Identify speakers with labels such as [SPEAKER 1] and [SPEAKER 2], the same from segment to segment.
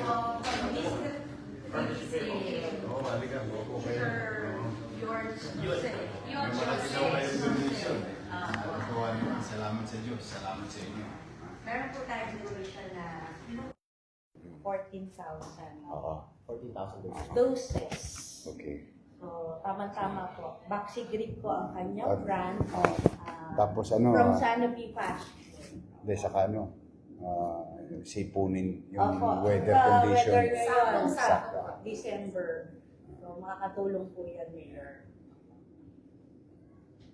[SPEAKER 1] Oo, halika. Opo kayo.
[SPEAKER 2] Your
[SPEAKER 1] Malaki daw kayo donation. Natuwa naman. Salamat sa Diyos. Salamat sa inyo.
[SPEAKER 2] Meron po tayong donation na 14,000
[SPEAKER 1] Oo.
[SPEAKER 3] 14,000
[SPEAKER 2] doses.
[SPEAKER 1] Okay.
[SPEAKER 2] So, tama-tama po. Baxi-Grip po ang kanyang brand.
[SPEAKER 1] Tapos ano?
[SPEAKER 2] From Sanofi Fashion.
[SPEAKER 1] Hindi, saka ano? Sipunin yung
[SPEAKER 2] Opo,
[SPEAKER 1] weather
[SPEAKER 2] sa
[SPEAKER 1] condition.
[SPEAKER 2] weather ngayon,
[SPEAKER 1] Sakto.
[SPEAKER 2] December. So, makakatulong po yan, Mayor.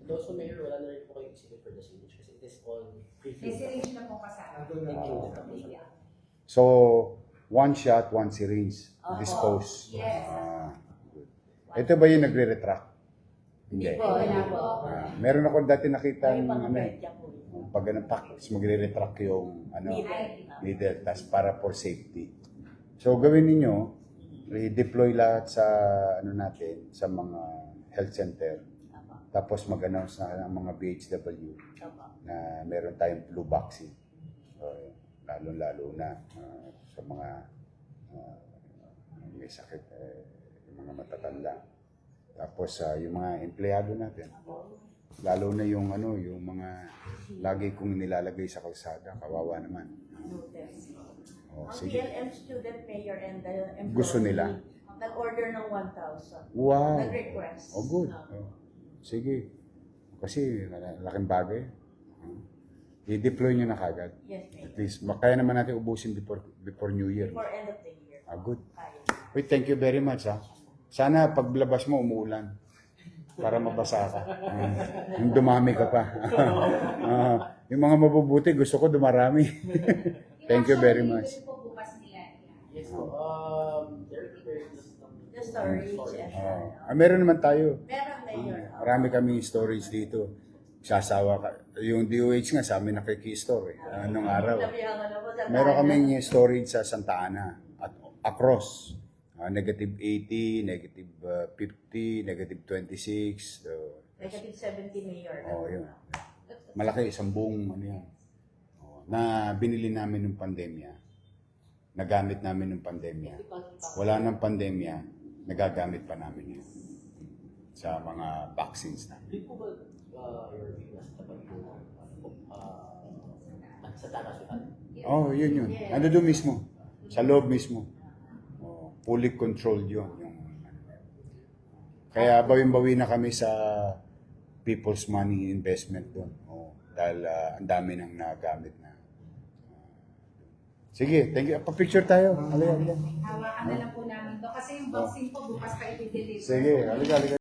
[SPEAKER 3] Also, Mayor, wala na rin po kayo isipin for the syringe kasi it is all
[SPEAKER 4] May
[SPEAKER 3] pre-filled.
[SPEAKER 4] syringe na po kasama.
[SPEAKER 1] So, one shot, one syringe. Dispose.
[SPEAKER 4] Yes.
[SPEAKER 1] Ito ba yung nagre-retract? Hindi.
[SPEAKER 2] Po, wala po.
[SPEAKER 1] Meron ako dati nakita
[SPEAKER 2] May
[SPEAKER 1] ng ano,
[SPEAKER 2] pang-pedya po.
[SPEAKER 1] pag ganun pack, magre-retract yung ano, needle, tas para for safety. So, gawin ninyo, i-deploy lahat sa ano natin, sa mga health center. Tapos mag-announce na ng mga BHW na meron tayong flu vaccine. So, lalo-lalo na sa mga may sakit, yung mga matatanda. Tapos yung mga empleyado natin. Lalo na yung ano, yung mga lagi kong nilalagay sa kalsada, kawawa naman. Oh,
[SPEAKER 2] Ang
[SPEAKER 1] sige.
[SPEAKER 2] PLM student, Mayor, and the employee,
[SPEAKER 1] Gusto nila.
[SPEAKER 2] nag-order ng 1,000.
[SPEAKER 1] Wow.
[SPEAKER 2] Nag-request.
[SPEAKER 1] Oh, good. Oh. Sige. Kasi laking bagay. I-deploy nyo na kagad.
[SPEAKER 2] Yes, Mayor.
[SPEAKER 1] At least, kaya naman natin ubusin before New Year.
[SPEAKER 2] For end of the year.
[SPEAKER 1] Good.
[SPEAKER 2] Kaya.
[SPEAKER 1] Wait, thank you very much. Sana paglabas mo, umuulan. Para mabasa ka. Yung dumami ka pa. Yung mga mabubuti, gusto ko dumarami. Thank you very much.
[SPEAKER 4] Ito po bukas nila.
[SPEAKER 3] Yes po. They're prepared
[SPEAKER 2] The storage.
[SPEAKER 1] Meron naman tayo.
[SPEAKER 2] Meron, Mayor.
[SPEAKER 1] Marami kami storage dito. Sasawa ka. Yung DOH nga sa amin nakiki-store anong araw.
[SPEAKER 2] Sabihan ko na po sa
[SPEAKER 1] Meron kaming storage sa Santa Ana at across. Negative 80, negative 50, negative 26. So,
[SPEAKER 2] Negative 70, Mayor.
[SPEAKER 1] yun. Malaki, isang buong ano yan. Na binili namin ng pandemya. Nagamit namin ng pandemya. Wala ng pandemya, nagagamit pa namin yun. Sa mga vaccines namin.
[SPEAKER 3] Di po ba your view nasa tapat po sa Tanasukan?
[SPEAKER 1] Yun. Ano doon mismo? Sa loob mismo. Fully controlled yun. Kaya bawin-bawi na kami sa people's money investment doon. Dahil ang dami nang nagamit na. Sige, thank you. Pa-picture tayo. Halika.
[SPEAKER 4] Hawakan na lang po namin to kasi yung vaccine po bukas pa i-deliver.
[SPEAKER 1] Sige, halika.